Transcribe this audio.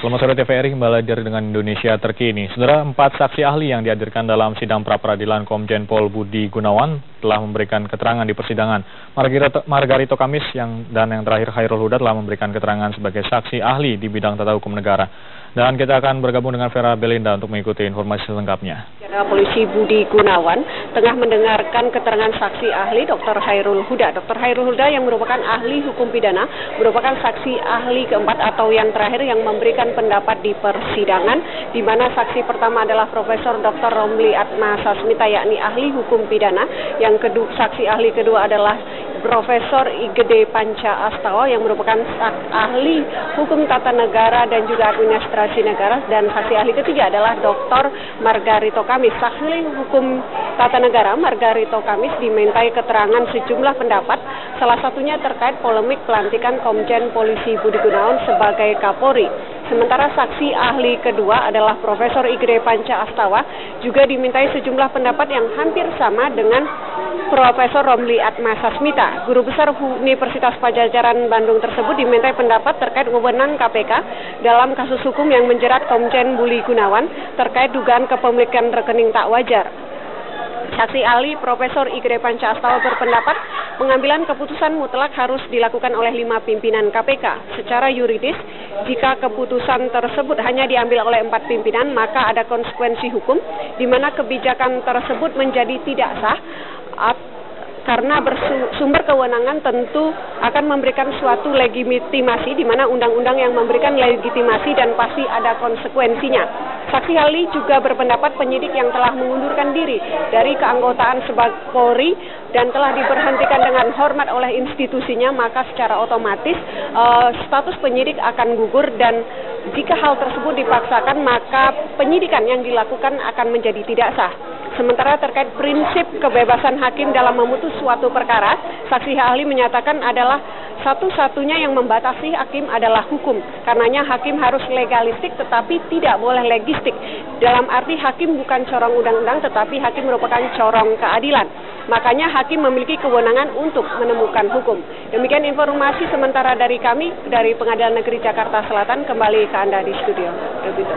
Selamat sore TVRI, kembali hadir dengan Indonesia Terkini. Saudara, 4 saksi ahli yang dihadirkan dalam sidang pra-peradilan Komjen Pol Budi Gunawan telah memberikan keterangan di persidangan. Margarito Kamis dan yang terakhir Khairul Huda telah memberikan keterangan sebagai saksi ahli di bidang tata hukum negara. Dan kita akan bergabung dengan Vera Belinda untuk mengikuti informasi selengkapnya. Jenderal Polisi Budi Gunawan tengah mendengarkan keterangan saksi ahli Dr. Khairul Huda. Dr. Khairul Huda yang merupakan ahli hukum pidana, merupakan saksi ahli keempat atau yang terakhir yang memberikan pendapat di persidangan, di mana saksi pertama adalah Profesor Dr. Romli Atma Sasmita, yakni ahli hukum pidana. Yang kedua, saksi ahli kedua adalah Profesor Igede Panca Astawa yang merupakan ahli hukum tata negara dan juga administrasi negara, dan saksi ahli ketiga adalah Dr. Margarito Kamis. Ahli hukum tata negara Margarito Kamis dimintai keterangan sejumlah pendapat, salah satunya terkait polemik pelantikan Komjen Polisi Budi Gunawan sebagai Kapolri. Sementara saksi ahli kedua adalah Profesor Igede Panca Astawa juga dimintai sejumlah pendapat yang hampir sama dengan Profesor Romli Atma Sasmita. Guru Besar Universitas Padjadjaran Bandung tersebut dimintai pendapat terkait wewenang KPK dalam kasus hukum yang menjerat Komjen Budi Gunawan terkait dugaan kepemilikan rekening tak wajar. Saksi ahli Profesor Igede Panca Astawa berpendapat pengambilan keputusan mutlak harus dilakukan oleh 5 pimpinan KPK. Secara yuridis, jika keputusan tersebut hanya diambil oleh 4 pimpinan, maka ada konsekuensi hukum di mana kebijakan tersebut menjadi tidak sah karena bersumber kewenangan tentu akan memberikan suatu legitimasi, di mana undang-undang yang memberikan legitimasi dan pasti ada konsekuensinya. Saksi ahli juga berpendapat penyidik yang telah mengundurkan diri dari keanggotaan sebagai Polri dan telah diberhentikan dengan hormat oleh institusinya, maka secara otomatis status penyidik akan gugur, dan jika hal tersebut dipaksakan maka penyidikan yang dilakukan akan menjadi tidak sah. Sementara terkait prinsip kebebasan hakim dalam memutus suatu perkara, saksi ahli menyatakan adalah satu-satunya yang membatasi hakim adalah hukum. Karenanya hakim harus legalistik tetapi tidak boleh legistik. Dalam arti hakim bukan corong undang-undang tetapi hakim merupakan corong keadilan. Makanya hakim memiliki kewenangan untuk menemukan hukum. Demikian informasi sementara dari kami, dari Pengadilan Negeri Jakarta Selatan. Kembali ke Anda di studio. Begitu.